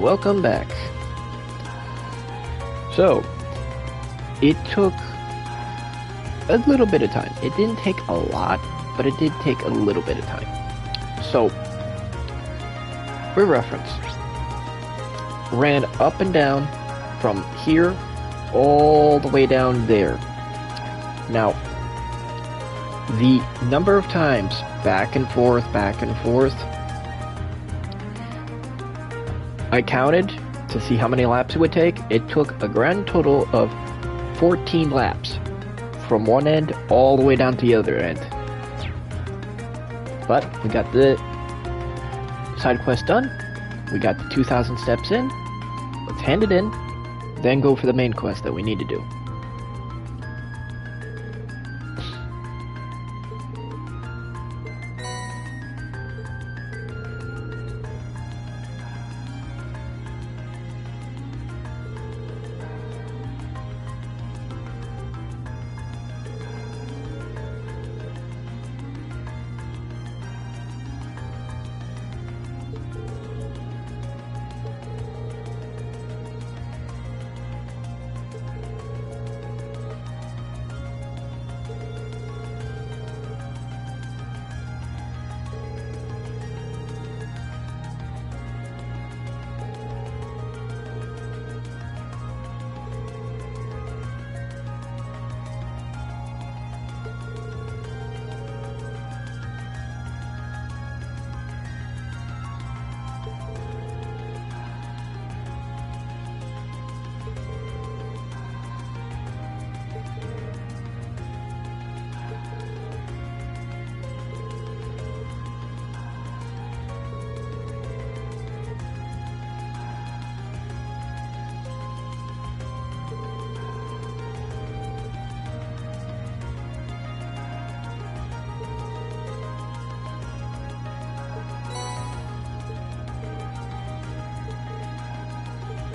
Welcome back. So, it took a little bit of time. It didn't take a lot, but it did take a little bit of time. So, for reference, ran up and down from here all the way down there. Now, the number of times back and forth, I counted to see how many laps it would take. It took a grand total of 14 laps from one end all the way down to the other end. But we got the side quest done. We got the 2,000 steps in. Let's hand it in, then go for the main quest that we need to do.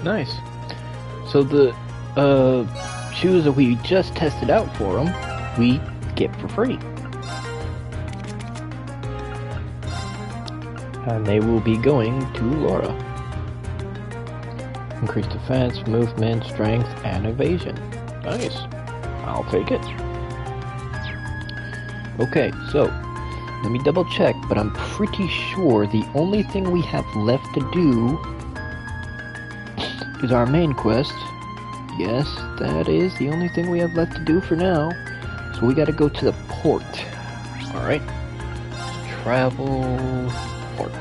Nice. So the shoes that we just tested out for them, we get for free. And they will be going to Laura. Increased defense, movement, strength, and evasion. Nice. I'll take it. Okay, so let me double check, but I'm pretty sure the only thing we have left to do is our main quest. Yes, that is the only thing we have left to do for now. So we gotta go to the port. Alright. Travel port.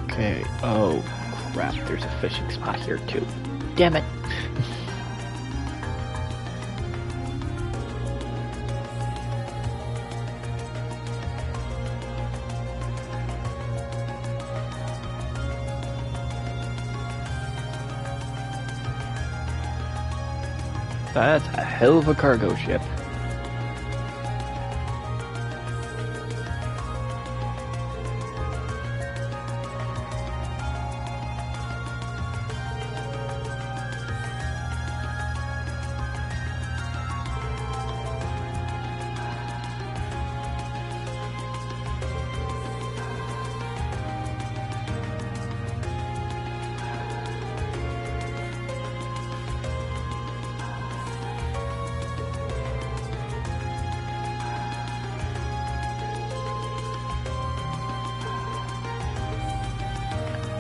Okay. Oh, crap. There's a fishing spot here, too. Damn it. That's a hell of a cargo ship.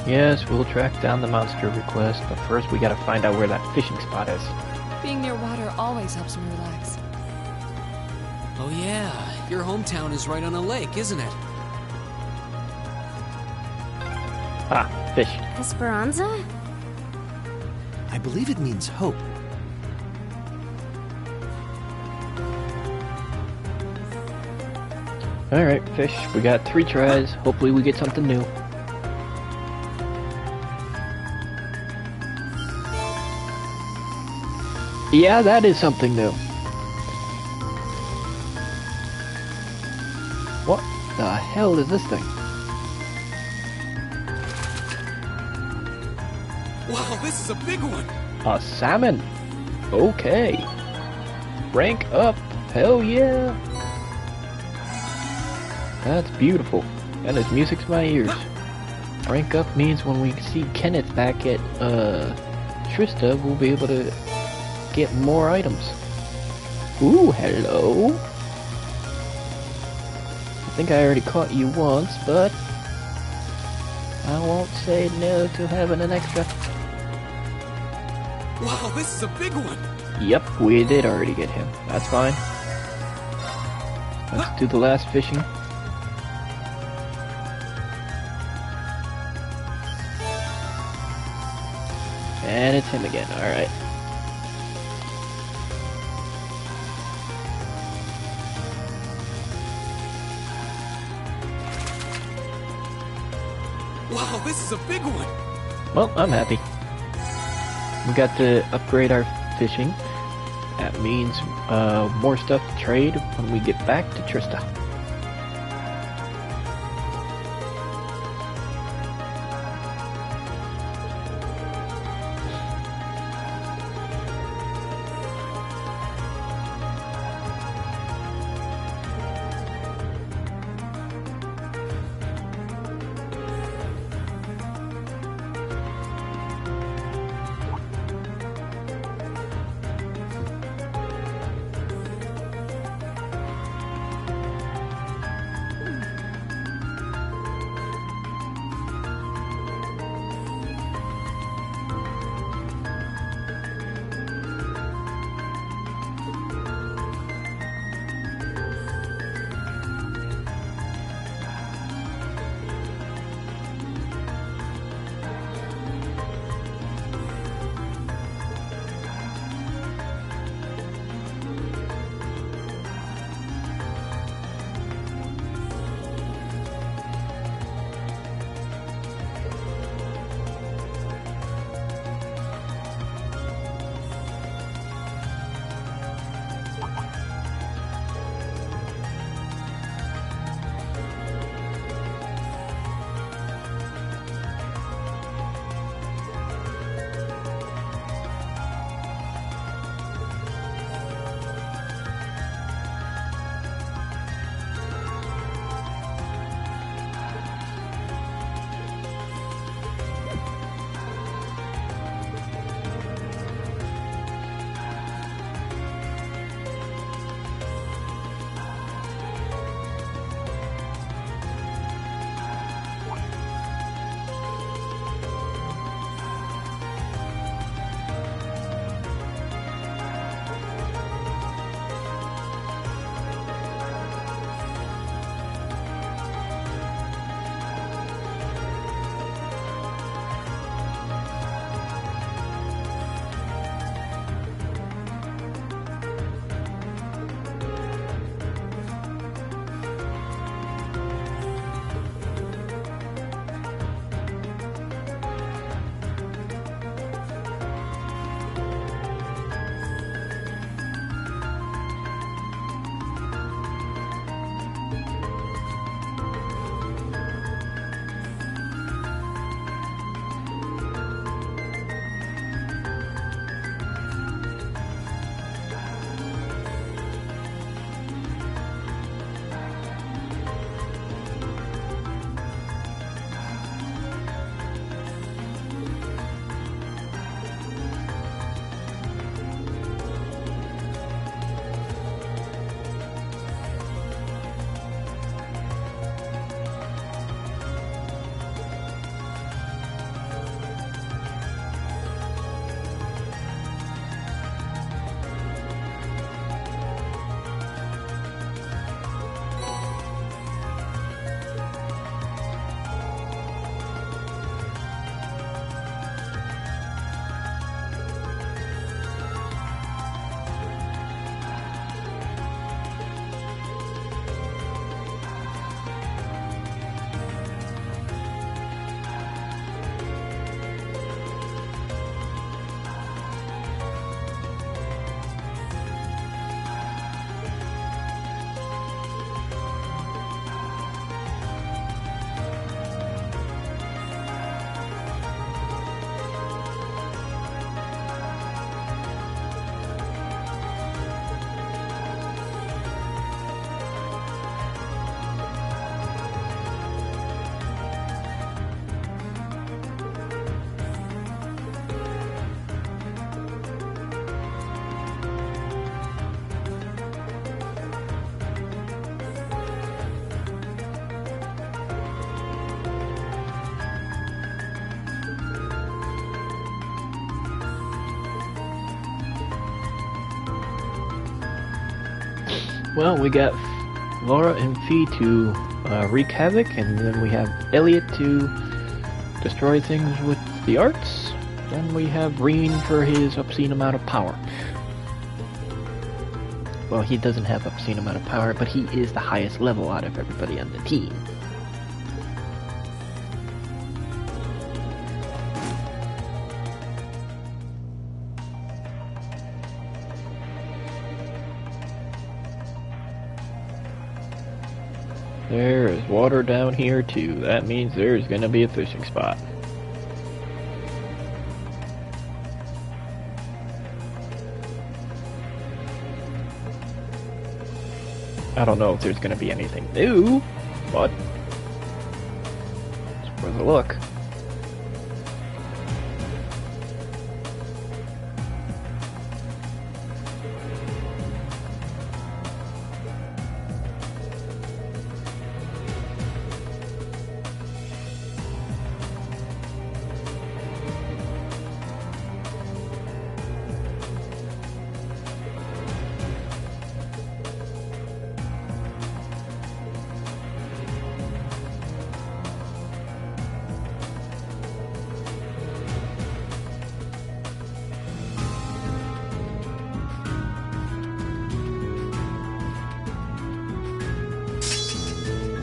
Yes, we'll track down the monster request, but first we gotta find out where that fishing spot is. Being near water always helps me relax. Oh yeah, your hometown is right on a lake, isn't it? Ah, fish. Esperanza? I believe it means hope. Alright, fish. We got 3 tries. Hopefully we get something new. Yeah, that is something new. What the hell is this thing? Wow, this is a big one! A salmon. Okay. Rank up. Hell yeah. That's beautiful. And there's music to my ears. Rank up means when we see Kenneth back at Trista, we'll be able to get more items. Ooh, hello. I think I already caught you once, but I won't say no to having an extra. Wow, this is a big one. Yep, we did already get him. That's fine. Let's do the last fishing. And it's him again, alright. Wow, this is a big one. Well, I'm happy. We got to upgrade our fishing. That means more stuff to trade when we get back to Trista. well, we got Laura and Fee to wreak havoc, and then we have Elliot to destroy things with the arts. Then we have Reen for his obscene amount of power. Well, he doesn't have obscene amount of power, but he is the highest level out of everybody on the team. There is water down here too. That means there's gonna be a fishing spot. I don't know if there's gonna be anything new, but it's worth a look.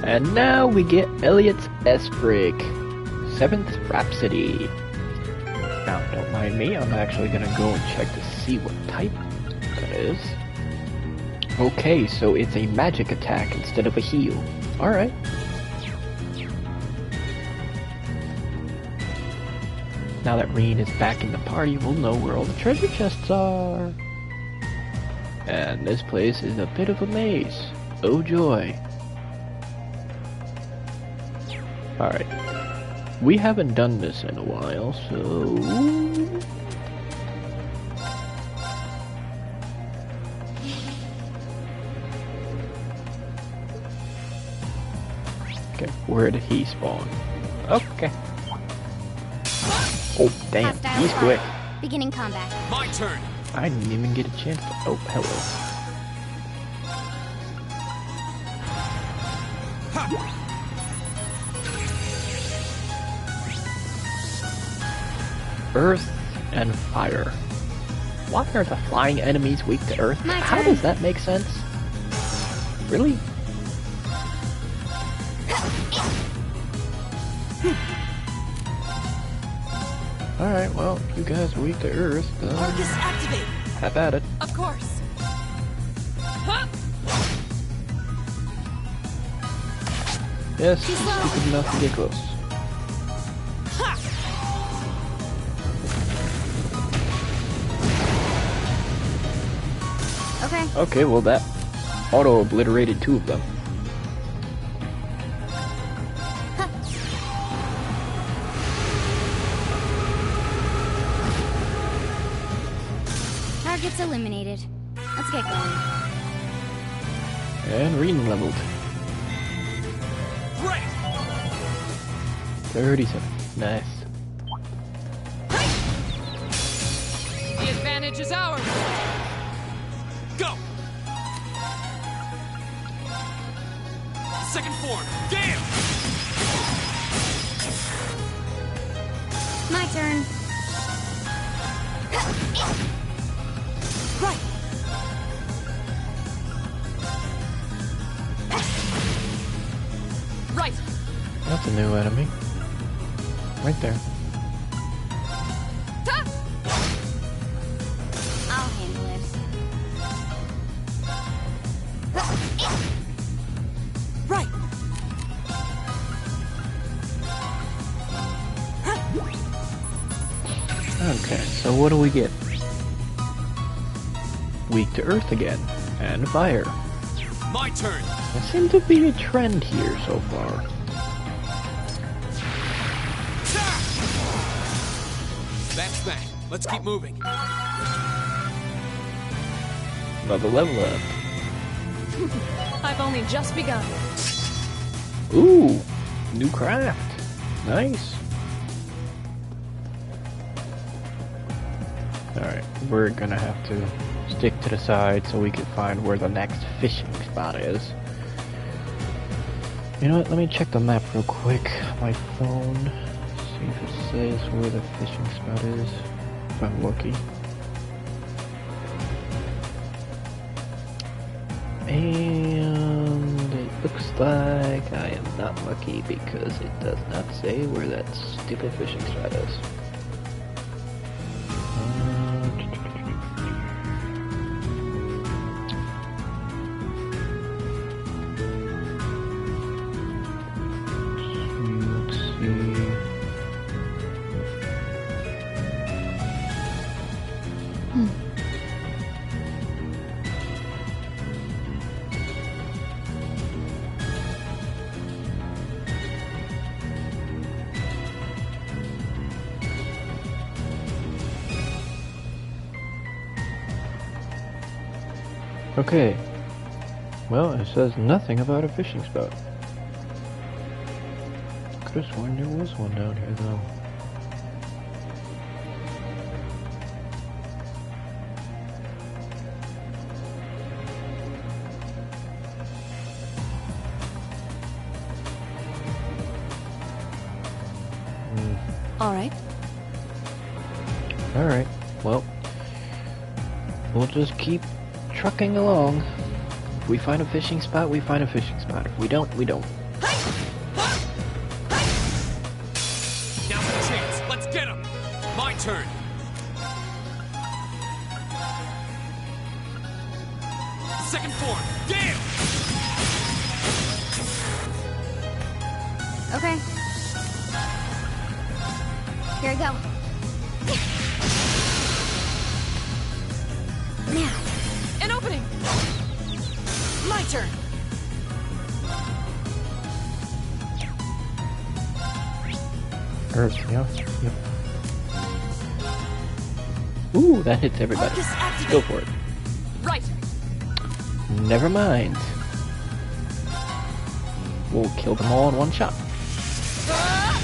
And now we get Elliot's S-Break, 7th Rhapsody. Now, don't mind me, I'm actually gonna go and check to see what type that is. Okay, so it's a magic attack instead of a heal. Alright. Now that Reen is back in the party, we'll know where all the treasure chests are. And this place is a bit of a maze. Oh joy. Alright, we haven't done this in a while, so... Okay, where did he spawn? Okay. Oh, damn, Hostile he's quick. Beginning combat. My turn. I didn't even get a chance to... Oh, hello. Earth and fire. Why are the flying enemies weak to earth? My How turn. does that make sense? Really? Alright, well, if you guys are weak to earth, then Arcus activate. have at it. Of course. Yes, Too slow. stupid enough to get close. Okay. Okay, well that auto-obliterated 2 of them. Target's eliminated. Let's get going. And Reen leveled. Great. 37. Nice. The advantage is ours. Go. Second form. Damn. My turn. Right. Right. That's a new enemy. Right there. I'll handle it. Right. Okay, so what do we get? Weak to earth again, and fire. My turn. There seems to be a trend here so far. That's bang. Let's keep moving. Another level up. I've only just begun. Ooh, new craft. Nice. Alright, we're gonna have to stick to the side so we can find where the next fishing spot is. You know what, let me check the map real quick. My phone. See if it says where the fishing spot is. If I'm lucky. And it looks like I am not lucky because it does not say where that stupid fishing spot is. Let's see. Okay. Well, it says nothing about a fishing spot. Could have sworn there was one down here, though. Alright. Alright, well, we'll just keep trucking along. If we find a fishing spot, we find a fishing spot. If we don't, we don't. Now's the chance. Let's get him. My turn. Second form. Damn! Okay. Here I go. Now. An opening! My turn! Earth, yeah. Yep. Ooh, that hits everybody. Arcus activate. Go for it. Right! Never mind. We'll kill them all in one shot. Ah!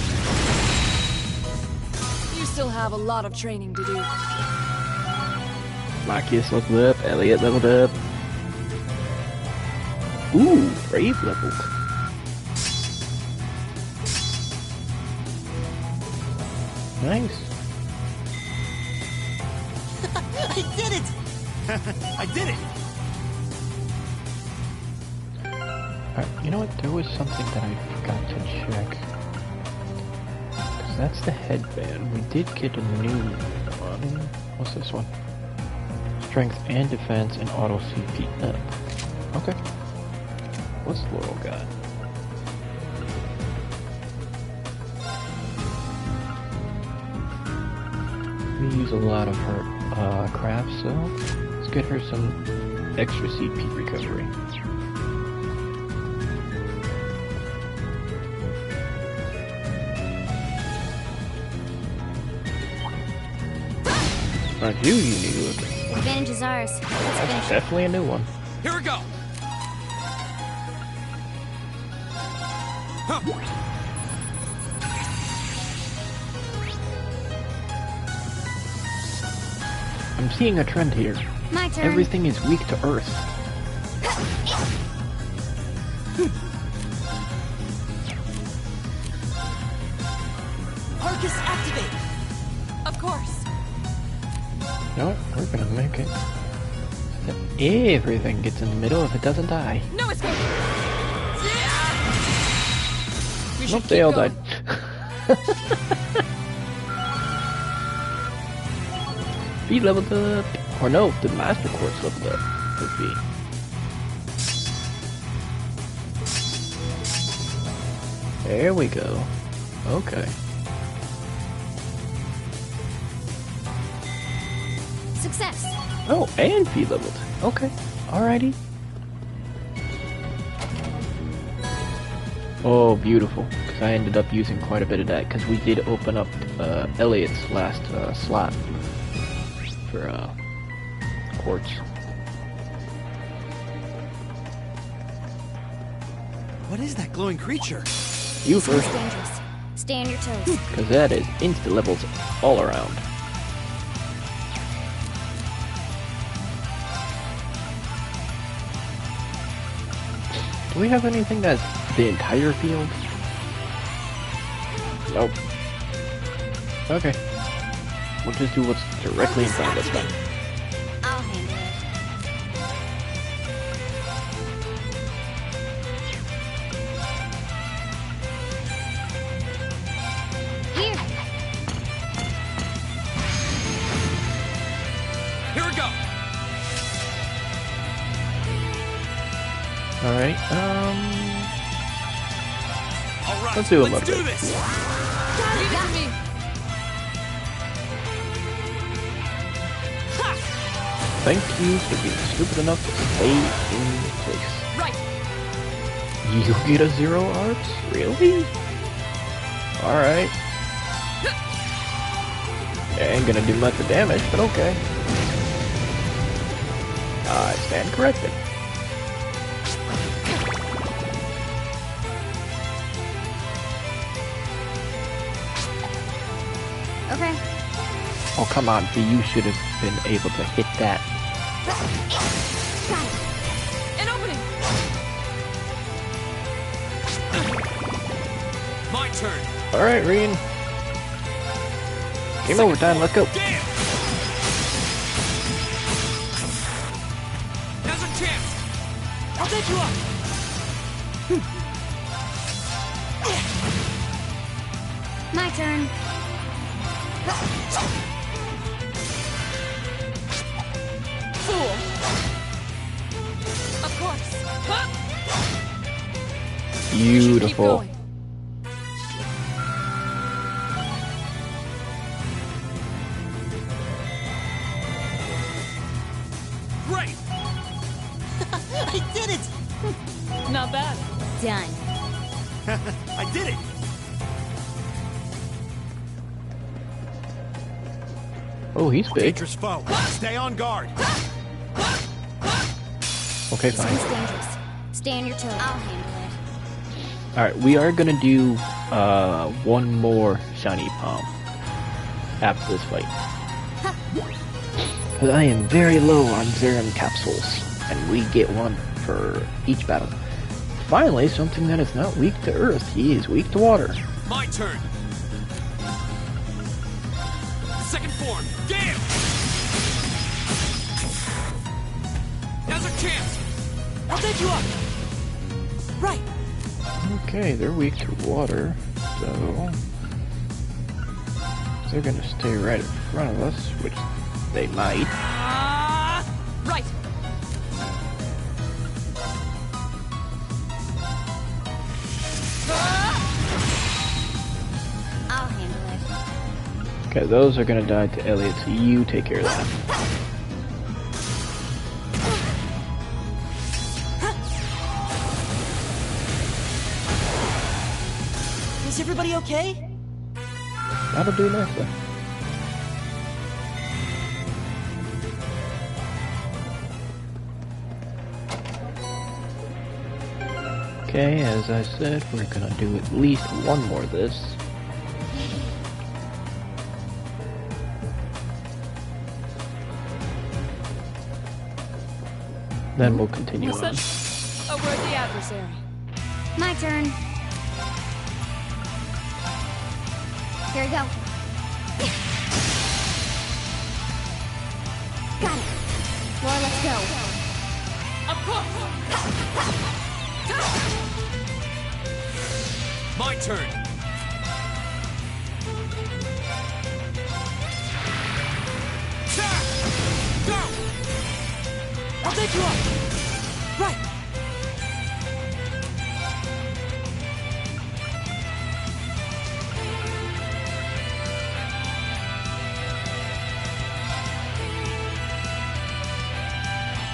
You still have a lot of training to do. Marcus leveled up, Elliot leveled up. Ooh, Brave leveled. Nice. I did it! I did it! You know what? There was something that I forgot to check. Because that's the headband. We did get a new one. What's this one? Strength and defense and auto CP up. Okay. What's Laurel got? We use a lot of her crafts, so let's get her some extra CP recovery. Not you, you need to. Advantage is ours. Let's finish That's it. definitely a new one. Here we go. Huh. I'm seeing a trend here. My turn. Everything is weak to earth. Arcus activate! Of course. You know what? We're gonna make it. That everything gets in the middle if it doesn't die. No escape! We should Nope, keep they all going. died. Be leveled up. Or no, the Master Quartz leveled up. Would be. There we go. Okay. Success. Oh, and be leveled. Okay. Alrighty. Oh, beautiful. Because I ended up using quite a bit of that. Because we did open up Elliot's last slot for quartz. What is that glowing creature? You It's first. dangerous. Stay on your toes. Because that is insta levels all around. Do we have anything that's the entire field? Nope. Okay. We'll just do what's directly in front of us then. I'll handle it. Here. Here we go. Alright, All right, let's do a let's little do bit. this. Leave it to me. Thank you for being stupid enough to stay in place. Right. You get a 0 arts? Really? Alright. Ain't gonna do much of damage, but okay. I stand corrected. Okay. Oh, come on, V, you should have been able to hit that. Got it. An opening. My turn. Alright, Reen. Game overtime, let's go. Damn. Now's our chance. I'll take you up. My turn. Fool. Of course. Huh? Keep Beautiful. going. Great. I did it! Not bad. Done. I did it! Oh, he's big. Dangerous foe. Stay on guard. Okay, This fine. one's dangerous. Stay on your toes. I'll handle it. Alright, we are gonna do one more shiny palm after this fight. Because I am very low on Zerum capsules, and we get one for each battle. Finally, something that is not weak to earth. He is weak to water. My turn. Second form. Damn. Now's our chance. I'll take you up. Right. Okay, they're weak to water, so they're gonna stay right in front of us, which they might. Right. I'll handle it. Okay, those are gonna die to Elliot, so you take care of that. Is everybody okay? That'll do nicely. Okay, as I said, we're gonna do at least one more of this. Then we'll continue on. A worthy adversary. My turn. Here we go. Got it. Laura, let's go. Of course. My turn. Go. I'll take you up. Right.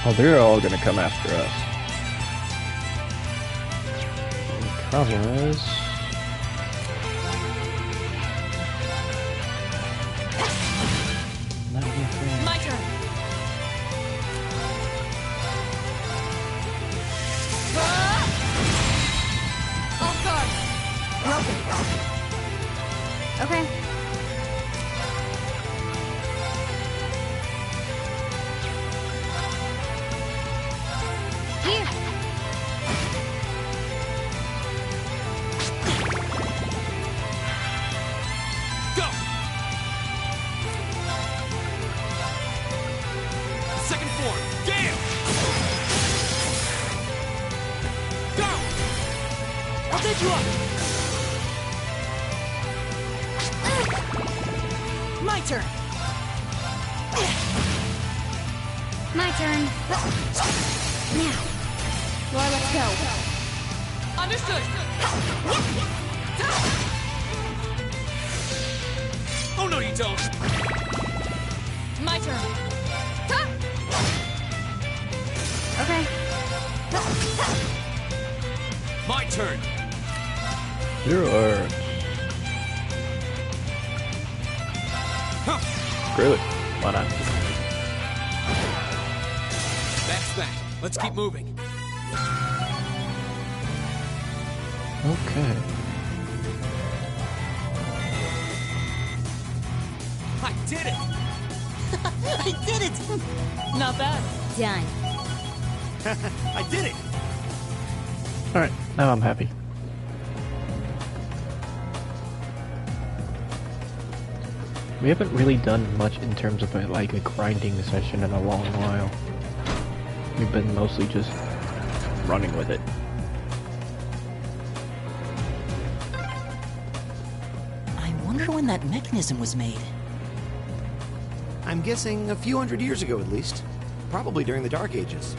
Oh, they're all gonna come after us. The problem is... not anything. My turn. Off guard. Okay. Here. My turn. My turn. Now. Laura, let's go. Understood. Oh no, you don't! My turn. Okay. My turn! Sure. Huh. Screw it. Why not? That's that. Let's keep moving. Okay. I did it! I did it! Not bad. Done. I did it! Alright, now I'm happy. We haven't really done much in terms of like a grinding session in a long while. We've been mostly just running with it. I wonder when that mechanism was made. I'm guessing a few hundred years ago at least. Probably during the Dark Ages.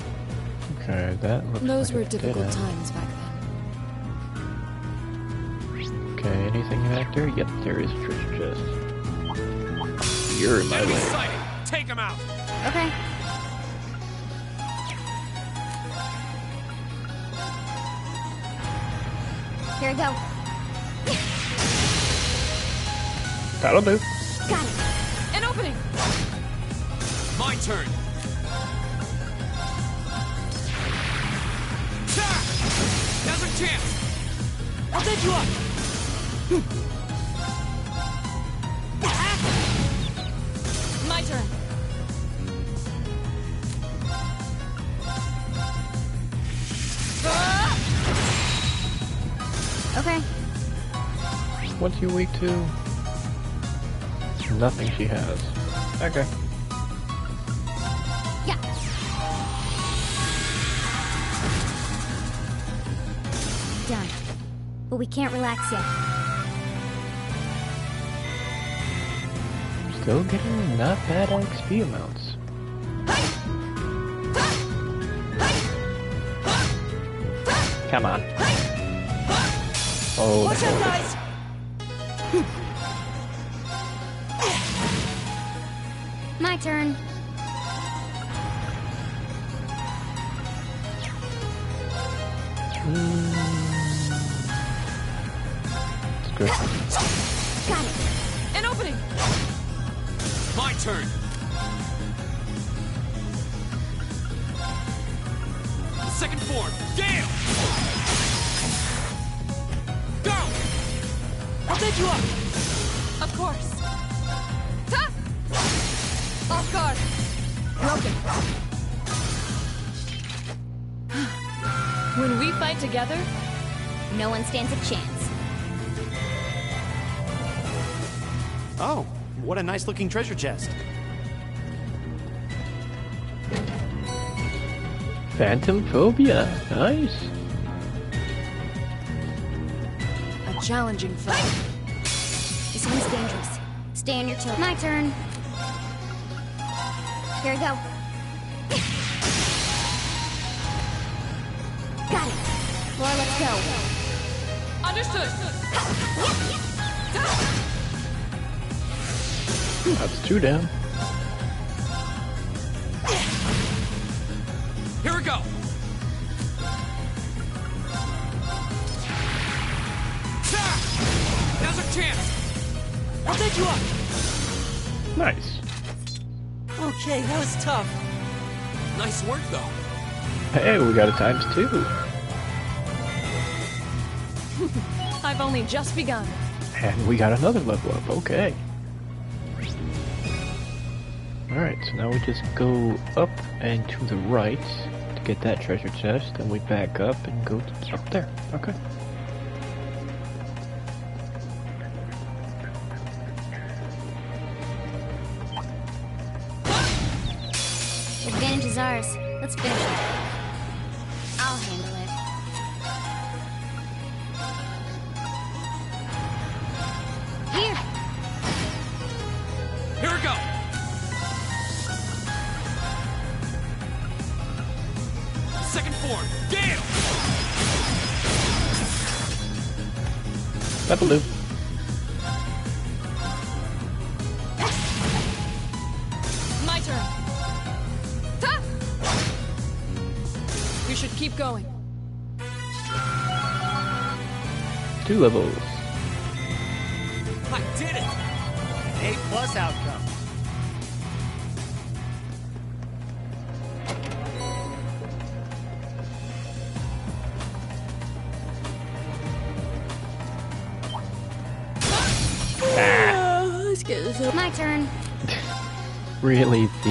Okay, that looks Those like were it difficult did. times back then. Okay, anything back there? Yep, there is treasure chest. You're in my Enemy way. sighted! Take him out! Okay. Here we go. That'll do. Got it. An opening. My turn! Ta! Now's our chance! I'll take you up. My turn. Okay. What's you weak to? Nothing she has. Okay. Yeah. Done. But we can't relax yet. Still getting not bad XP amounts. Come on. Oh, Watch out, guys. My turn. it's good. Got it. An opening. My turn! Second form! Gale! Go! I'll take you up. Of course. Ta! Off guard. Broken. When we fight together, No one stands a chance. Oh, what a nice looking treasure chest. Phantom phobia. Nice. a challenging fight. This one's dangerous. Stay on your toes. My turn. Here we go. Got it. Laura, let's go. Understood. That's two down. Here we go! Ta! Now's our chance! I'll take you up. Nice. Okay, that was tough. Nice work, though. Hey, we got a times two. I've only just begun. And we got another level up. Okay. Alright, so now we just go up and to the right to get that treasure chest, then we back up and go up there. Okay. Advantage is ours. Let's finish it. I'll handle it. Here. go! Second form, Gale! That'll do. My turn. Ta! We should keep going. 2 levels. I did it! An A+ outcome. My turn. Really, the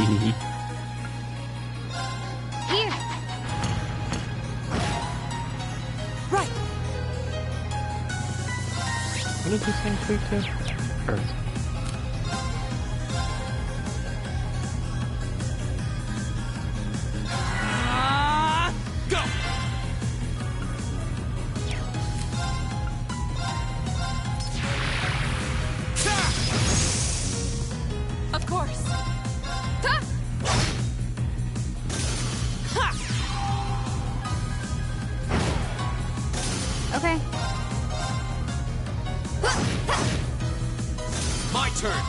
Here. Right. what did this thing speak to? Earth. Go! Of course. Ta! Ha! Okay. My turn!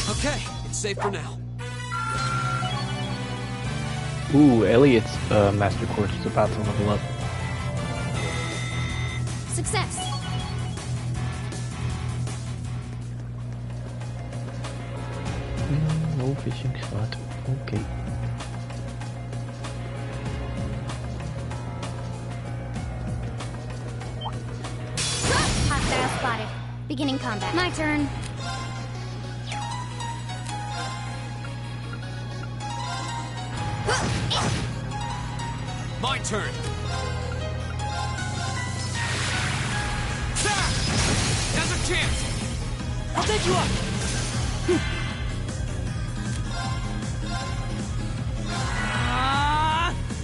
Okay, it's safe for now. Ooh, Elliot's Master Course is about to level up. Success. No fishing spot. Okay. Hostile spotted. Beginning combat. My turn. My turn! Now's our chance! I'll take you up.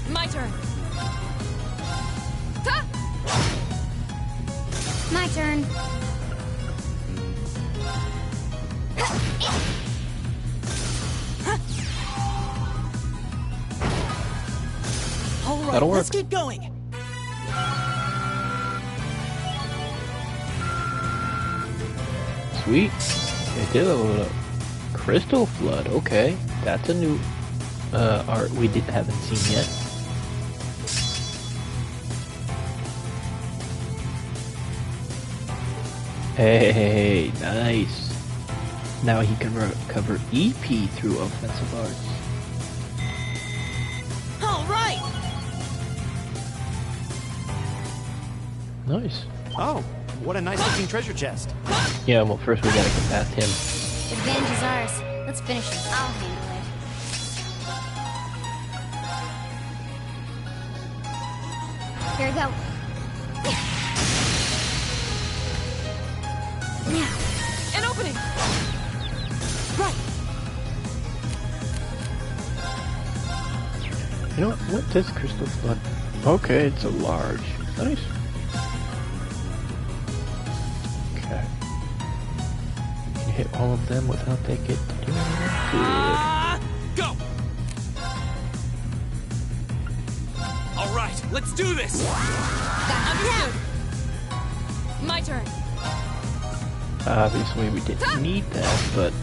My turn. Ta! My turn. All right, That'll work. let's keep going. Sweet. They did level it up. Crystal Flood. Okay, that's a new art we haven't seen yet. Hey, nice. Now he can recover EP through offensive arts. All right. Nice. Oh, what a nice looking treasure chest. Yeah, well, first we gotta get past him. Advantage is ours. Let's finish it. I'll handle it. Here we go. Now. An opening. Right. You know what does Crystal Flood? Okay, it's a large. Nice. Okay. You can hit all of them without they get to do anything. Go! All right, let's do this! Understood. My turn. Obviously, we didn't need that, but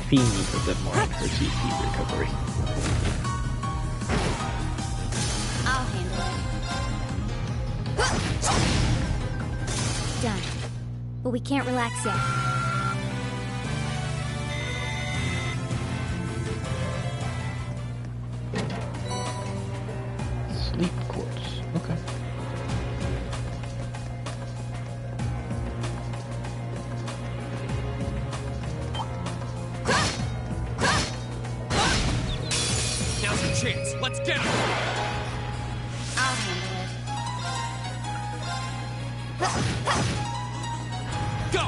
Fee needs a bit more on her CP recovery. I'll handle it. Done. But we can't relax yet. Sleep quartz. Okay. Now's your chance. Let's get him! I'll handle it. Go!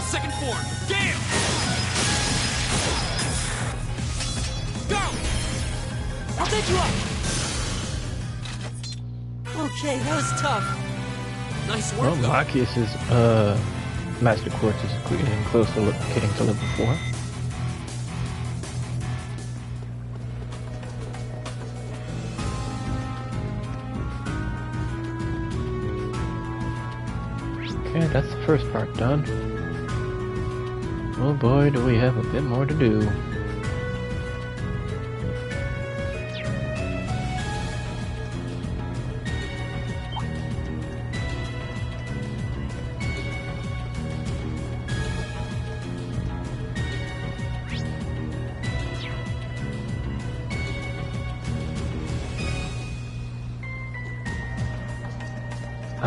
Second form, Gale! Go! I'll take you up. Okay, that was tough. Nice work, Well, though. Marcus's Master Quartz is getting close to getting to level 4. Okay, that's the first part done. Oh boy, do we have a bit more to do.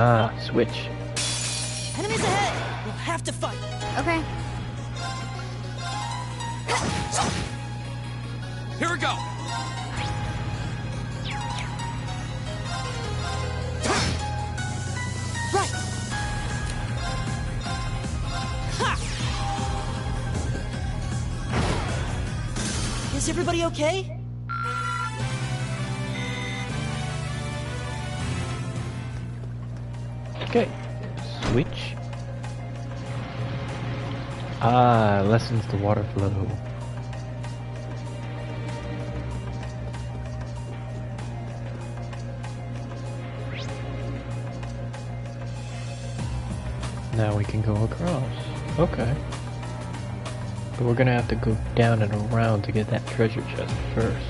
Ah, switch. Enemies ahead! We'll have to fight. Okay. Here we go. Right! Ha! Is everybody okay? Okay, switch. Ah, lessens the water flow. Now we can go across. Okay. But we're gonna have to go down and around to get that treasure chest first.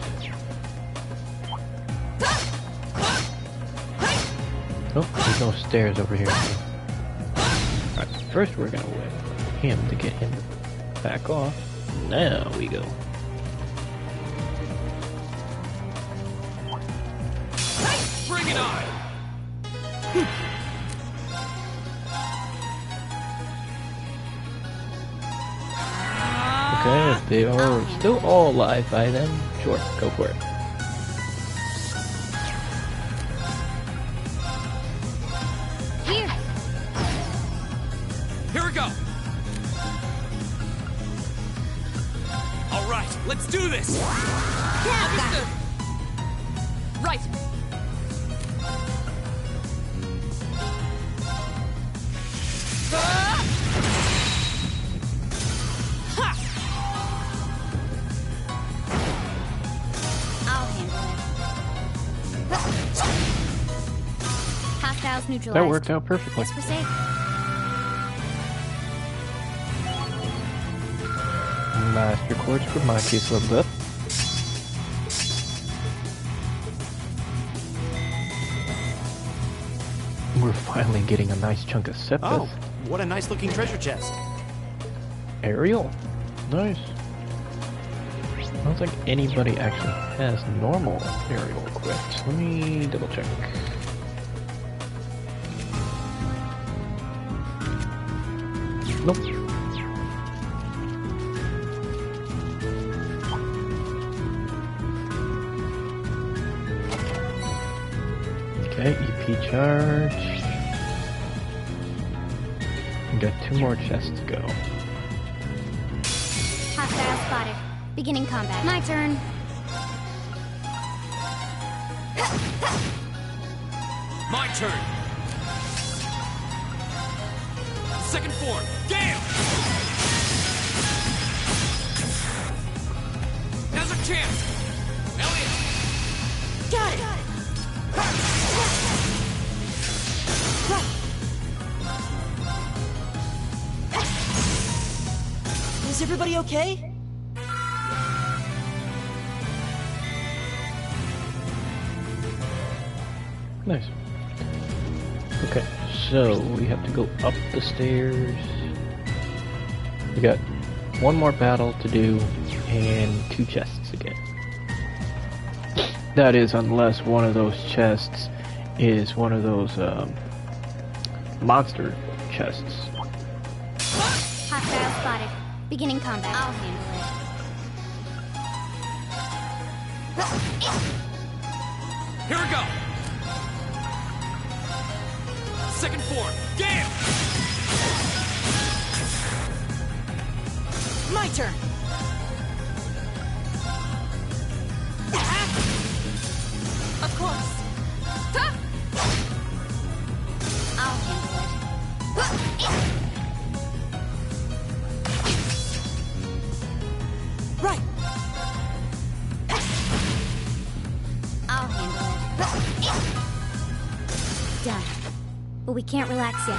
Oh, there's no stairs over here. Alright, first we're gonna wait for him to get him back off. Now we go. Bring it on. Okay, if they are still all alive by then, sure, go for it. Here. Here we go. All right, let's do this. Got it. Right! I'll handle it. Hostiles neutralized. That worked out perfectly. Guess we're safe. Master Quartz for my case leveled up. We're finally getting a nice chunk of Sepith. Oh, what a nice looking treasure chest. Aerial. Nice. I don't think anybody actually has normal aerial equipped. Let me double check. Nope. Okay, EP charge. We got 2 more chests to go. Hostile spotted. Beginning combat. My turn. My turn. Second form. Gale. Now's our chance. Elliot. Got it! Is everybody okay? Nice. Okay, so we have to go up the stairs. We got 1 more battle to do and 2 chests again. That is, unless one of those chests is one of those monster chests. Hostile spotted. Beginning combat. I'll handle it. Here we go. Second form. Gale. My turn! Of course! I'll handle but we can't relax yet.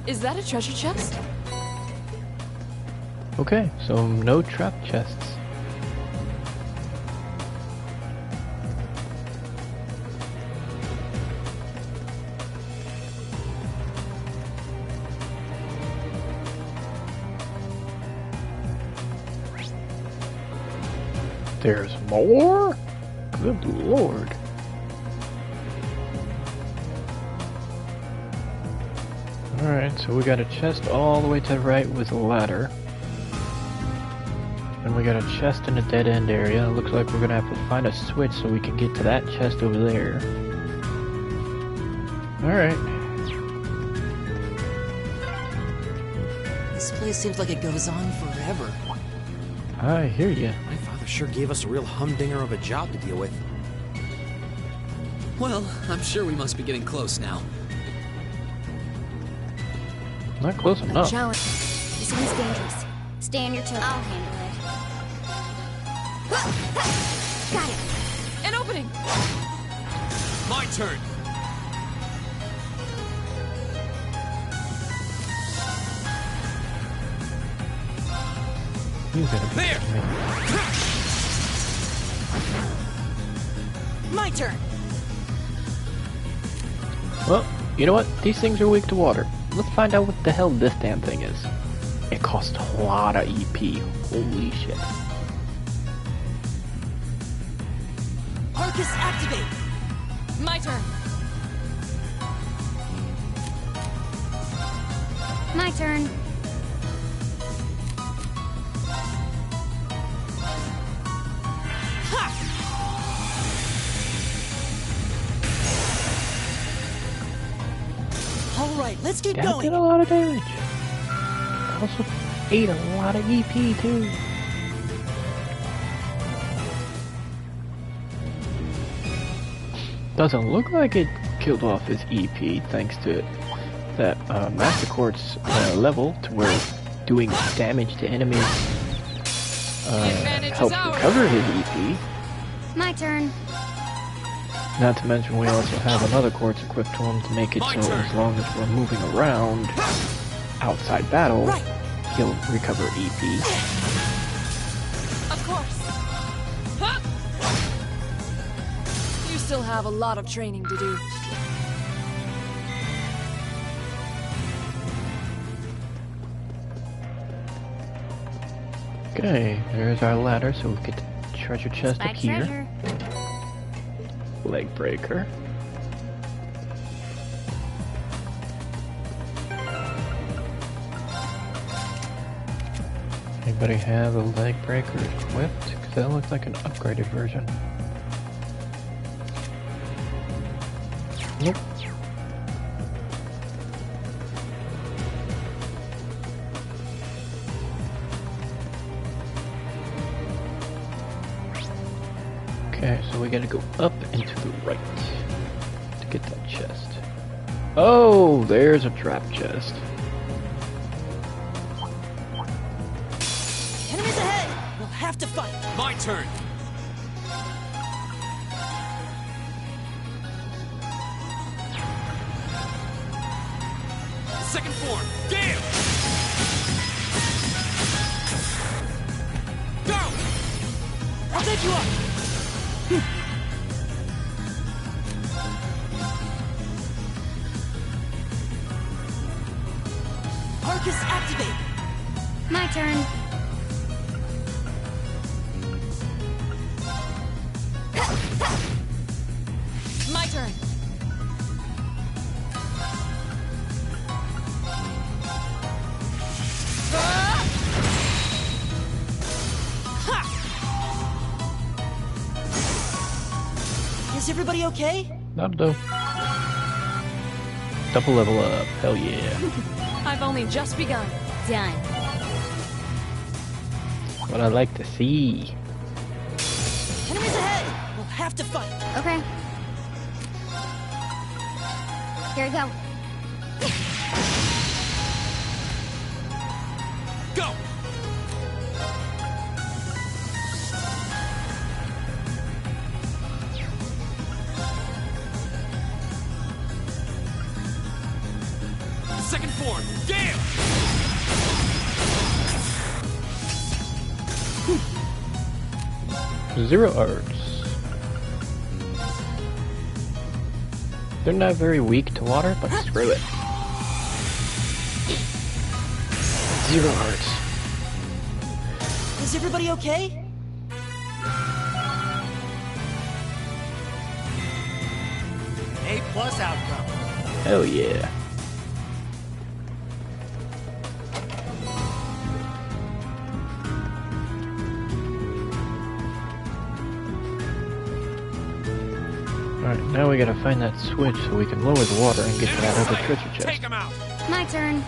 Is that a treasure chest? Okay, so no trap chests. There's more? Good lord. Alright, so we got a chest all the way to the right with a ladder. And we got a chest in a dead end area. It looks like we're gonna have to find a switch so we can get to that chest over there. Alright. This place seems like it goes on forever. I hear ya. My father sure gave us a real humdinger of a job to deal with. Well, I'm sure we must be getting close now. Not close enough. Challenge. This one's dangerous. Stay on your toes. I'll handle it. Got it. An opening! My turn! You gotta be There! kidding me. My turn! Well, you know what? These things are weak to water. Let's find out what the hell this damn thing is. It costs a lot of EP. Holy shit. Arcus activate! My turn. My turn. Alright, let's keep That going! did a lot of damage. Also ate a lot of EP too. Doesn't look like it killed off his EP thanks to that Master Quartz level to where doing damage to enemies advantage is helps ours. recover his EP. My turn. Not to mention we also have another quartz equipped to him to make it My so turn. as long as we're moving around outside battle, Right. he'll recover EP. Of course. Huh! You still have a lot of training to do. Okay, there's our ladder, so we'll get the treasure chest up Spike here. treasure. Leg breaker. Anybody have a leg breaker equipped? Because that looks like an upgraded version. Nope. Okay, so we gotta go up and to the right to get that chest. Oh, there's a trap chest. Enemies ahead! We'll have to fight! My turn! Second form, Gale! Go! I'll take you up! Arcus activate! My turn. My turn. Is everybody okay? That'll do. Double level up, hell yeah. I've only just begun. Done. What I like to see. have to fight. Okay. Here we go. Go! Second form, Gale! 0 arts. They're not very weak to water, but screw it. 0 arts. Is everybody okay? A+ outcome. Hell yeah. Alright, now we gotta find that switch so we can lower the water and get to that other treasure Take chest. him out! My turn.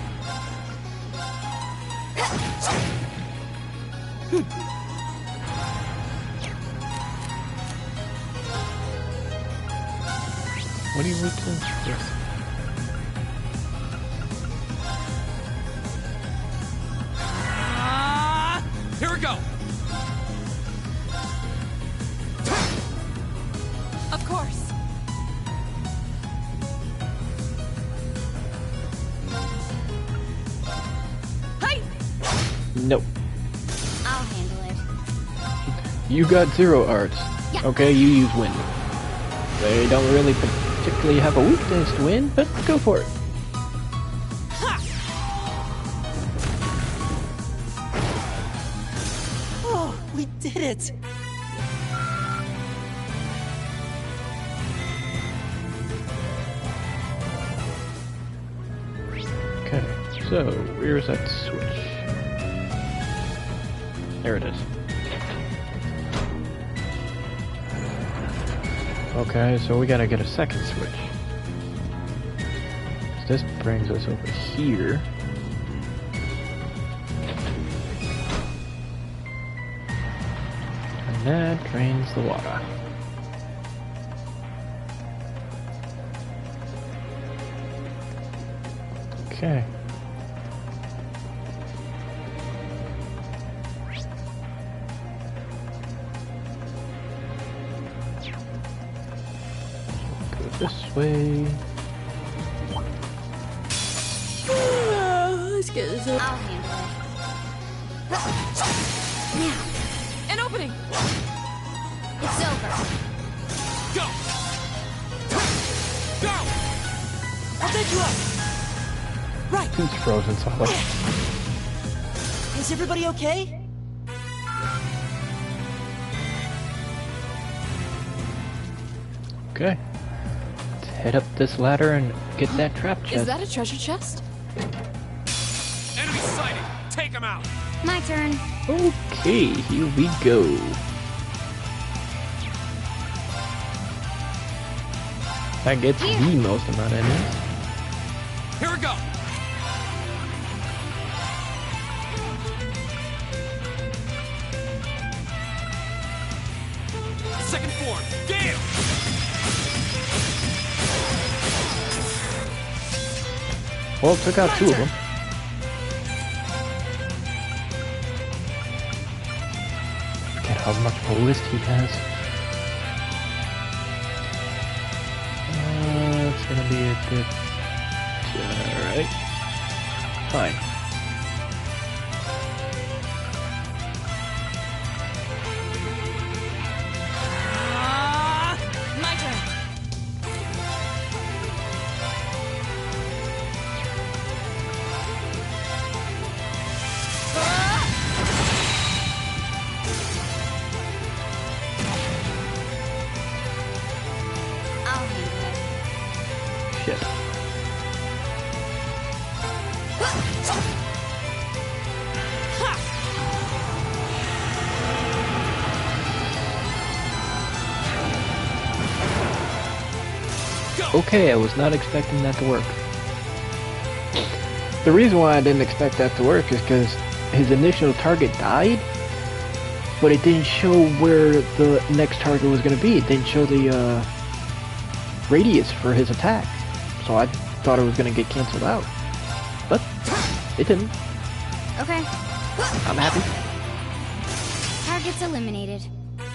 What are you weak to? Yes. Here we go! Of course. Hi! Nope. I'll handle it. You got 0 arts. Yeah. Okay, you use wind. They don't really particularly have a weakness to wind, but go for it. Oh, we did it. Okay, so where's that switch? There it is. Okay, so we gotta get a second switch. This brings us over here. And that drains the water. Okay. Go this way. Let's get this over. I'll handle it. Now, An opening! it's over. Go! Go! I'll take you up. Right. It's frozen solid. Is everybody okay? Okay. Let's head up this ladder and get that trap chest. Is that a treasure chest? Enemy sighted! Take him out! My turn. Okay, here we go. That gets the most amount of enemies. Here we go! Second form, Gale! Well, took out 2 of them. Forget how much of a list he has. It's gonna be a bit... Alright. Fine. My turn. I'll handle it. Shit. Okay, I was not expecting that to work. The reason why I didn't expect that to work is because his initial target died, but it didn't show where the next target was going to be. It didn't show the radius for his attack, so I thought it was going to get canceled out, but it didn't. Okay. I'm happy. Target's eliminated.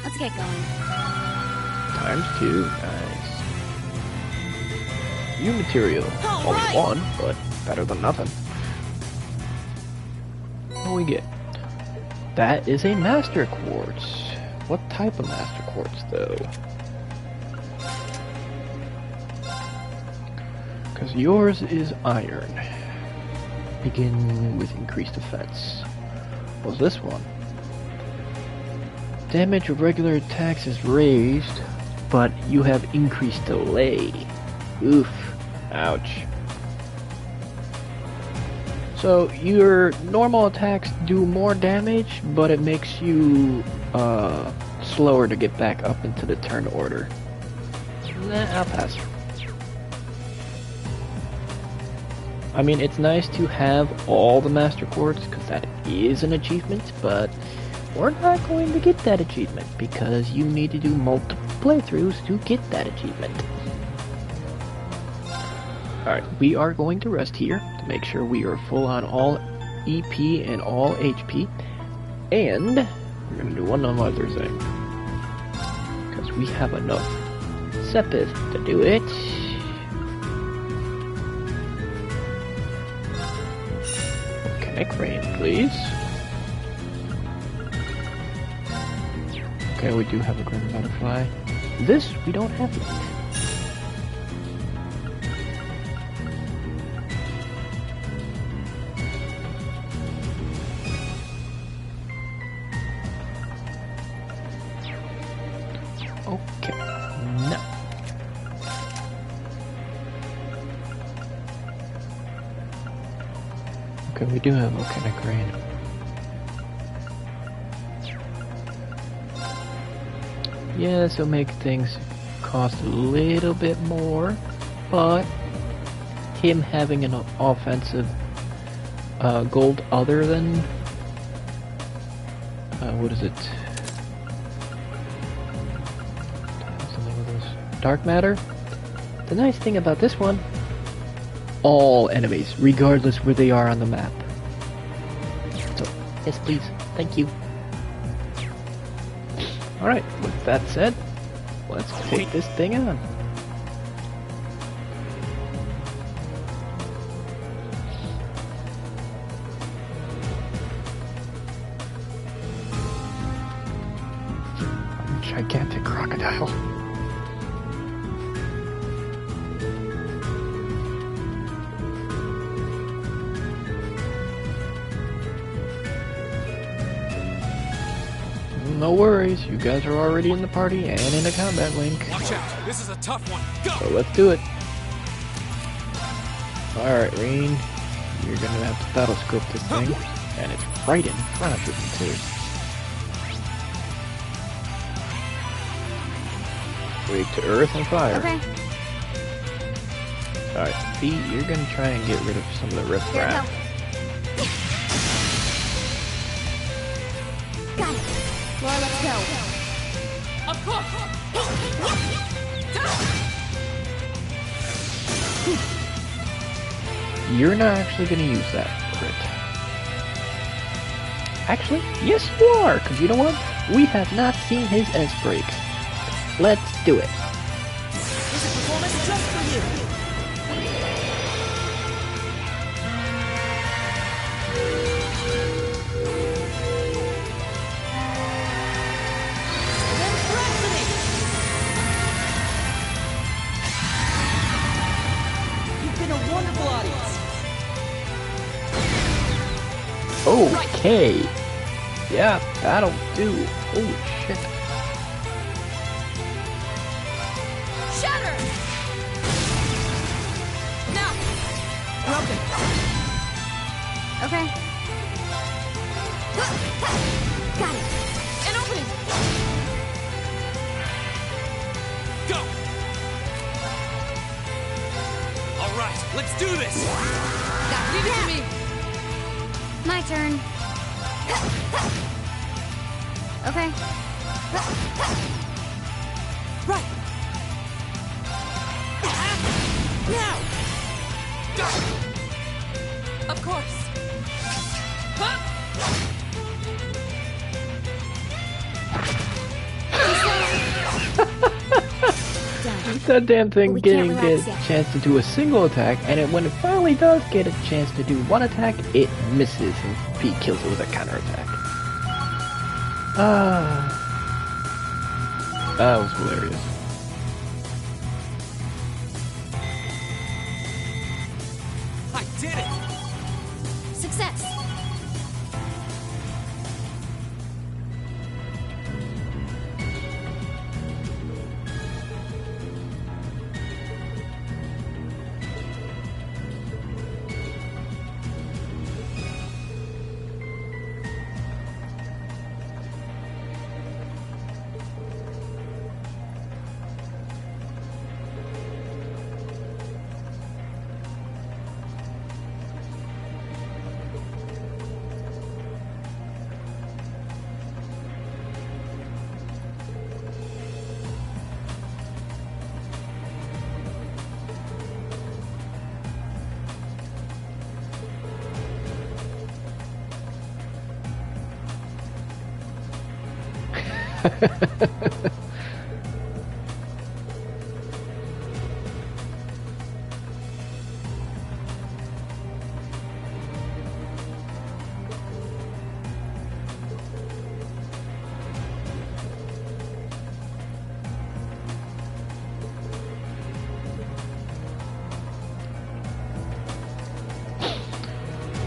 Let's get going. ×2, nice. New material, only one, but better than nothing. What do we get? That is a Master Quartz. What type of Master Quartz, though? Because yours is iron. Begin with increased defense. What's this one? Damage of regular attacks is raised, but you have increased delay. Oof. Ouch. So your normal attacks do more damage, but it makes you slower to get back up into the turn order. Nah, I'll pass. I mean, it's nice to have all the Master Quartz, because that is an achievement, but we're not going to get that achievement, because you need to do multiple playthroughs to get that achievement. Alright, we are going to rest here to make sure we are full on all EP and all HP. And we're going to do one other thing. Because we have enough Sepith to do it. Volcanic Rain, please. Okay, we do have a Grim Butterfly. This we don't have yet. Okay, no. Okay, we do have Volcanic Rain. Yeah, this will make things cost a little bit more, but him having an offensive gold other than what is it? Dark Matter. The nice thing about this one, all enemies, regardless where they are on the map. So, yes please, thank you. Alright, with that said, let's take this thing on. Gigantic crocodile. No worries, you guys are already in the party and in a combat link. Watch out, this is a tough one. Go! So let's do it. Alright, Rain, you're gonna have to battle scope this thing, and it's right in front of you too. Weak to earth and fire. Okay. Alright, B, you're gonna try and get rid of some of the riff Here we raff. go. Got it. Laura, let's go. Of course! You're not actually gonna use that crit. Actually, yes you are, because you know what? We have not seen his S break. Let's do it. This is performance just for you! You've been a wonderful audience! Okay. Yeah, that'll do. Holy shit. Shatter! Now! Broken! Okay. Got it. An opening! Go! Alright, let's do this! Leave it to me! My turn. Okay. Right. Now. Of course. That damn thing We can't getting a relax yet. chance to do a single attack, and when it finally does get a chance to do one attack, it misses, and Pete kills it with a counterattack. That was hilarious. I did it! Success.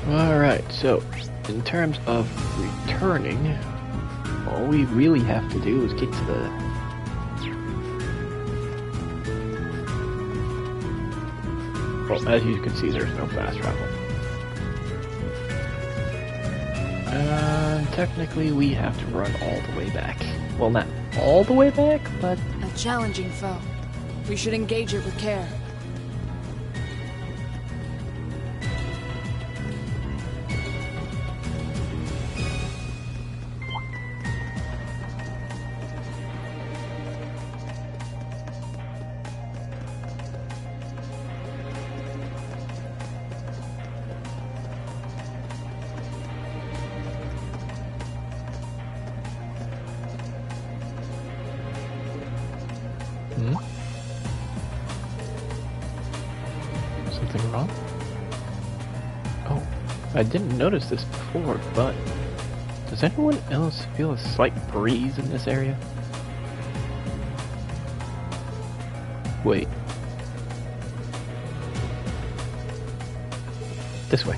Alright, so, in terms of returning, all we really have to do is get to the... Well, as you can see, there's no fast travel. And technically, we have to run all the way back. Well, not all the way back, but... A challenging foe. We should engage it with care. Something wrong? Oh, I didn't notice this before, but does anyone else feel a slight breeze in this area? Wait. This way.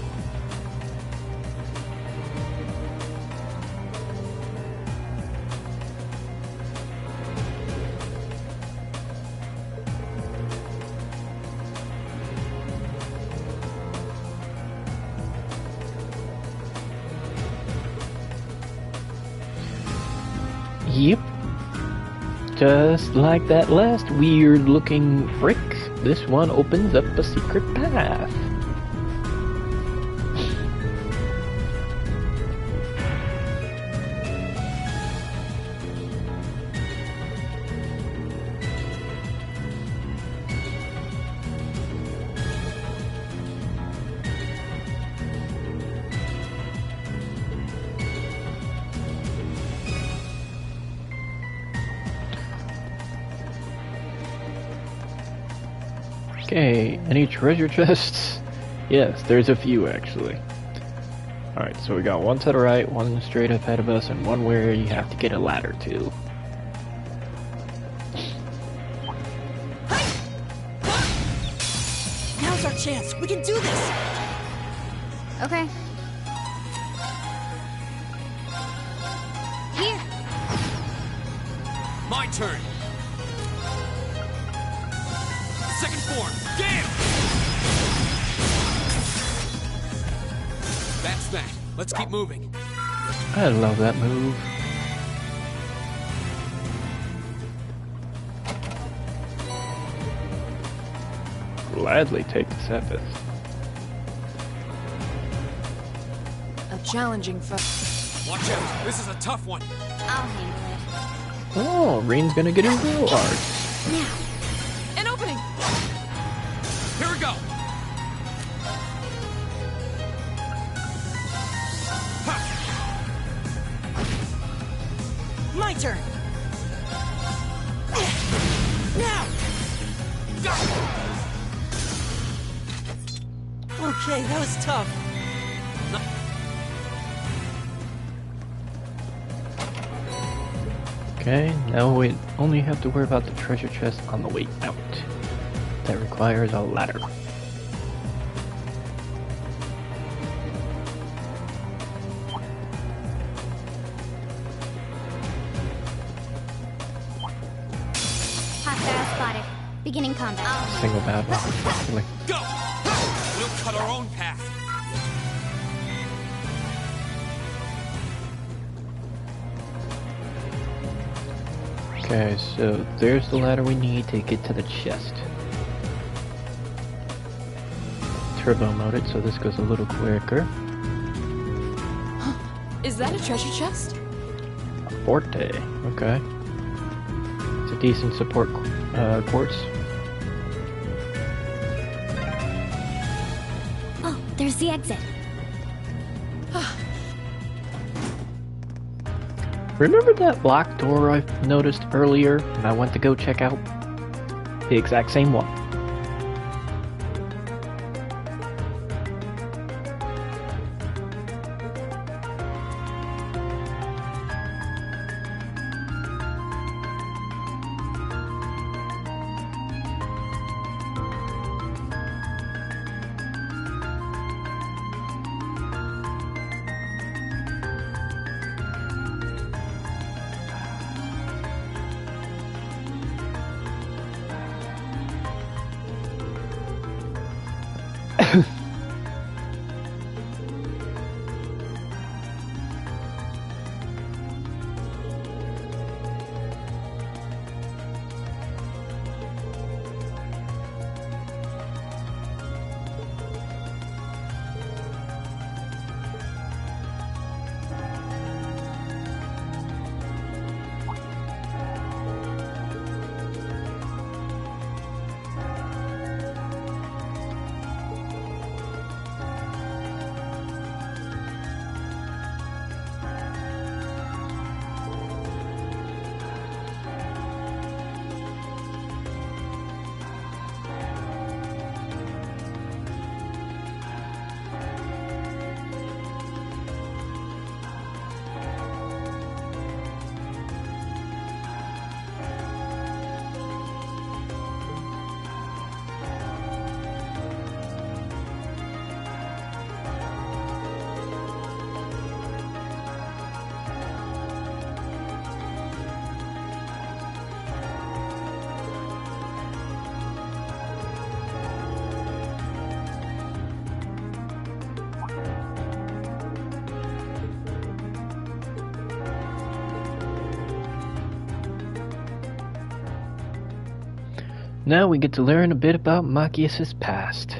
Yep. Just like that last weird looking brick, this one opens up a secret path. Okay, any treasure chests? Yes, there's a few actually. Alright, so we got one to the right, one straight ahead of us, and one where you have to get a ladder to. Now's our chance. We can do this. Okay. Here. My turn! Second form, Gale! That's that. Let's keep moving. I love that move. Gladly take the Sepith. A challenging foe. Watch out, this is a tough one. I'll handle it. Oh, Rain's gonna get her real hard. Now. An opening! Here we go. My turn! Now! Okay, that was tough. Okay, now we only have to worry about the treasure chest on the way out. That requires a ladder. Hostile spotted. Beginning combat. Single battle. Like, Go! We'll cut our own path. okay, so there's the ladder we need to get to the chest. Turbo moded, so this goes a little quicker. Is that a treasure chest? Forte, okay. It's a decent support quartz. Oh, there's the exit. Remember that locked door I noticed earlier and I went to go check out? The exact same one. Now we get to learn a bit about Machias's past.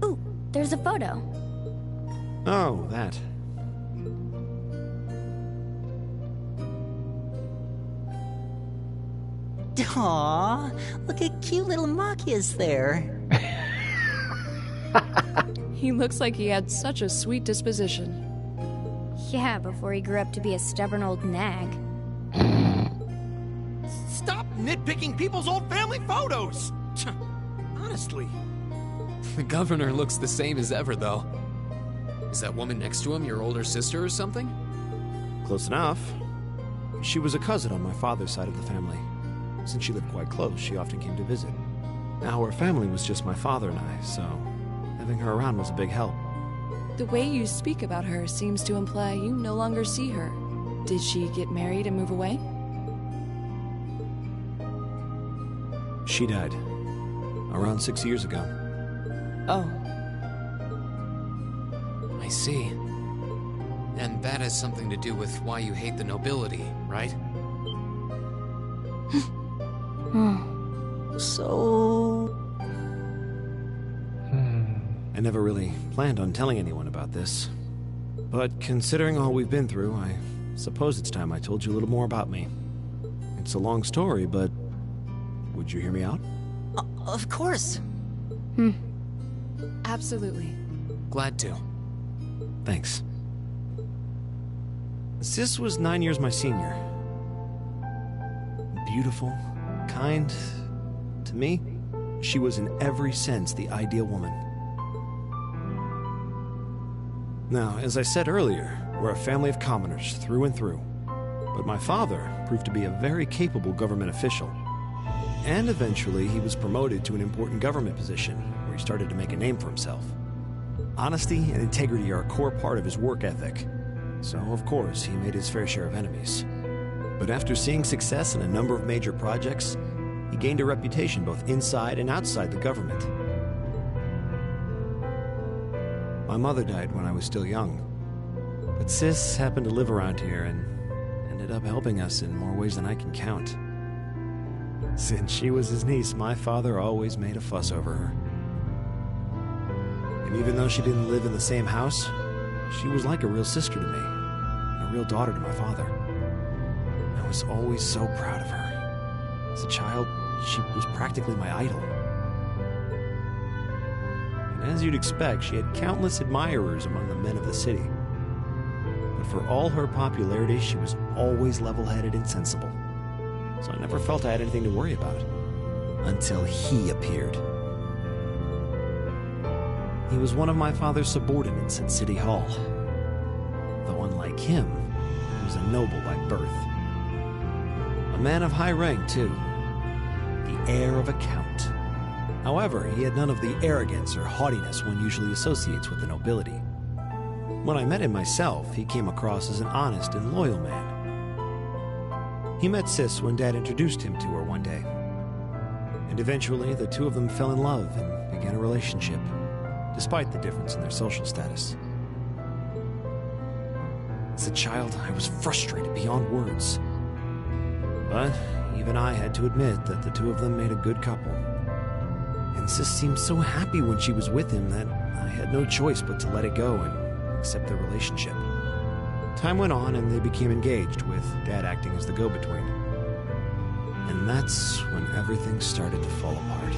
Ooh, there's a photo. Oh, that. Aw, look at cute little Machias there. He looks like he had such a sweet disposition. Yeah, before he grew up to be a stubborn old nag. Stop nitpicking people's old family photos! Honestly. The governor looks the same as ever, though. Is that woman next to him your older sister or something? Close enough. She was a cousin on my father's side of the family. Since she lived quite close, she often came to visit. Our family was just my father and I, so having her around was a big help. The way you speak about her seems to imply you no longer see her. Did she get married and move away? She died around 6 years ago. Oh, I see. And that has something to do with why you hate the nobility, right? So... I never really planned on telling anyone about this. But considering all we've been through, I suppose it's time I told you a little more about me. It's a long story, but would you hear me out? Of course. absolutely. Glad to. Thanks. Sis was 9 years my senior. Beautiful, kind. To me, she was in every sense the ideal woman. Now, as I said earlier, we're a family of commoners through and through. But my father proved to be a very capable government official. And eventually, he was promoted to an important government position, where he started to make a name for himself. Honesty and integrity are a core part of his work ethic. So, of course, he made his fair share of enemies. But after seeing success in a number of major projects, he gained a reputation both inside and outside the government. My mother died when I was still young, but Sis happened to live around here and ended up helping us in more ways than I can count. Since she was his niece, my father always made a fuss over her. And even though she didn't live in the same house, she was like a real sister to me, and a real daughter to my father. I was always so proud of her. As a child, she was practically my idol. And as you'd expect, she had countless admirers among the men of the city. But for all her popularity, she was always level-headed and sensible. So I never felt I had anything to worry about. Until he appeared. He was one of my father's subordinates at City Hall. Though unlike him, he was a noble by birth. A man of high rank, too. The heir of a count. However, he had none of the arrogance or haughtiness one usually associates with the nobility. When I met him myself, he came across as an honest and loyal man. He met Sis when Dad introduced him to her one day. And eventually, the two of them fell in love and began a relationship, despite the difference in their social status. As a child, I was frustrated beyond words. But even I had to admit that the two of them made a good couple. And Sis seemed so happy when she was with him that I had no choice but to let it go and accept their relationship. Time went on and they became engaged, with Dad acting as the go-between. And that's when everything started to fall apart.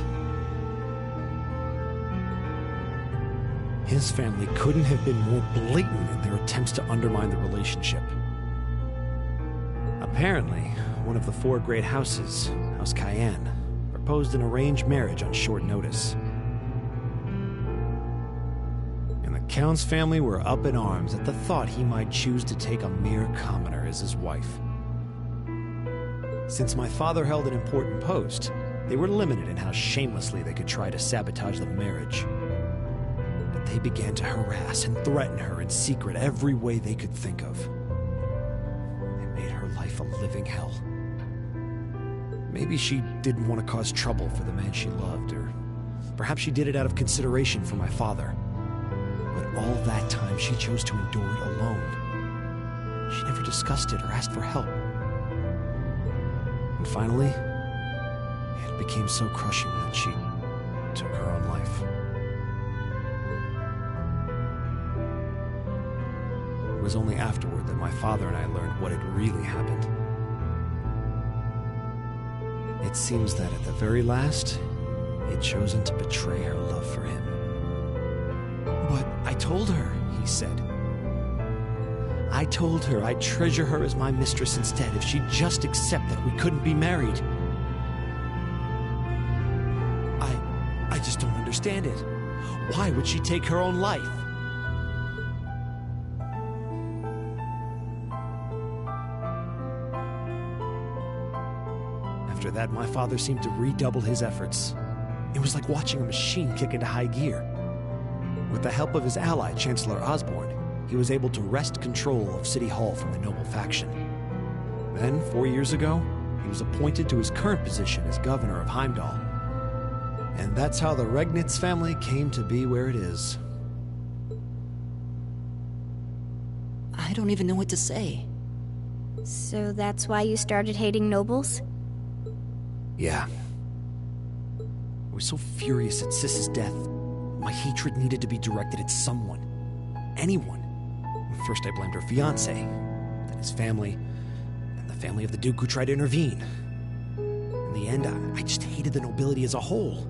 His family couldn't have been more blatant in their attempts to undermine the relationship. Apparently, one of the four great houses, House Cayenne, proposed an arranged marriage on short notice. And the Count's family were up in arms at the thought he might choose to take a mere commoner as his wife. Since my father held an important post, They were limited in how shamelessly they could try to sabotage the marriage. But they began to harass and threaten her in secret every way they could think of. They made her life a living hell. Maybe she didn't want to cause trouble for the man she loved, or perhaps she did it out of consideration for my father. But all that time, she chose to endure it alone. She never discussed it or asked for help. And finally, it became so crushing that she took her own life. It was only afterward that my father and I learned what had really happened. It seems that at the very last, he had chosen to betray her love for him. "But I told her," he said. "I told her I'd treasure her as my mistress instead if she'd just accept that we couldn't be married. I just don't understand it. Why would she take her own life?" After that, my father seemed to redouble his efforts. It was like watching a machine kick into high gear. With the help of his ally, Chancellor Osborne, he was able to wrest control of City Hall from the noble faction. Then, 4 years ago, he was appointed to his current position as governor of Heimdall. And that's how the Regnitz family came to be where it is. I don't even know what to say. So that's why you started hating nobles? Yeah. I was so furious at Sis's death. My hatred needed to be directed at someone. Anyone. First I blamed her fiancé, then his family, then the family of the Duke who tried to intervene. In the end, I just hated the nobility as a whole.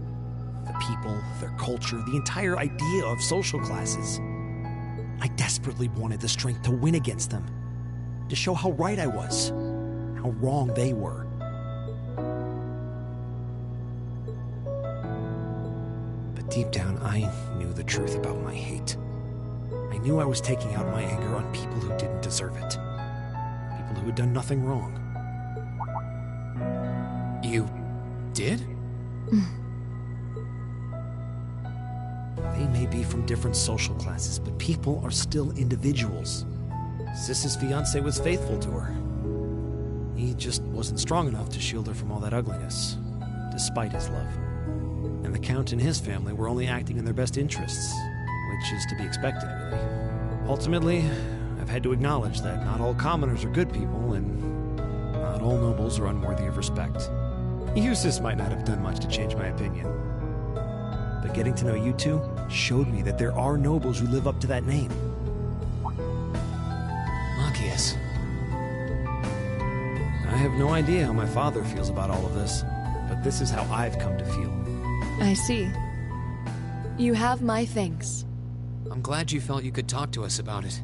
The people, their culture, the entire idea of social classes. I desperately wanted the strength to win against them. To show how right I was. How wrong they were. But deep down, I knew the truth about my hate. I knew I was taking out my anger on people who didn't deserve it. People who had done nothing wrong. You did? They may be from different social classes, but people are still individuals. Sis's fiancé was faithful to her. He just wasn't strong enough to shield her from all that ugliness, despite his love. And the Count and his family were only acting in their best interests, which is to be expected, really. Ultimately, I've had to acknowledge that not all commoners are good people, and not all nobles are unworthy of respect. Eustace might not have done much to change my opinion. But getting to know you two showed me that there are nobles who live up to that name. Machias. I have no idea how my father feels about all of this, but this is how I've come to feel. I see. You have my thanks. I'm glad you felt you could talk to us about it.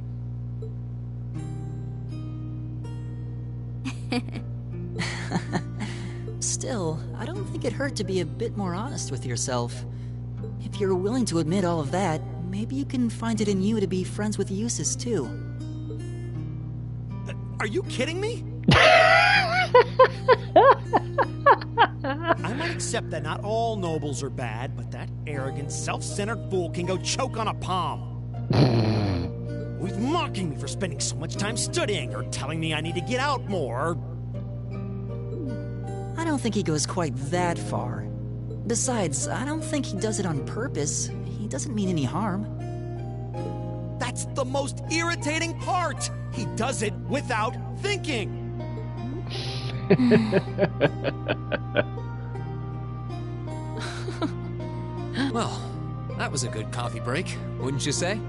Still, I don't think it hurt to be a bit more honest with yourself. If you're willing to admit all of that, maybe you can find it in you to be friends with Eustace, too. Are you kidding me? I might accept that not all nobles are bad, but that arrogant, self-centered fool can go choke on a palm. He's mocking me for spending so much time studying, or telling me I need to get out more. I don't think he goes quite that far. Besides, I don't think he does it on purpose. He doesn't mean any harm. That's the most irritating part! He does it without thinking! Well, that was a good coffee break, wouldn't you say?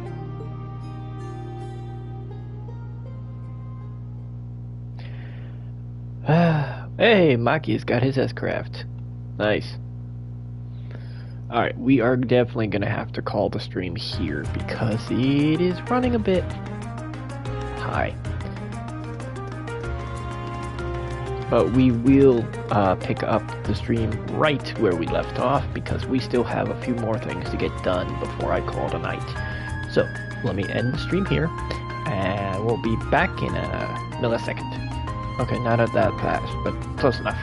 Hey, Maki's got his S-Craft. Nice. Alright, we are definitely going to have to call the stream here because it is running a bit high. But we will pick up the stream right where we left off because we still have a few more things to get done before I call it a night. So, let me end the stream here, and we'll be back in a millisecond. Okay, not at that fast, but close enough.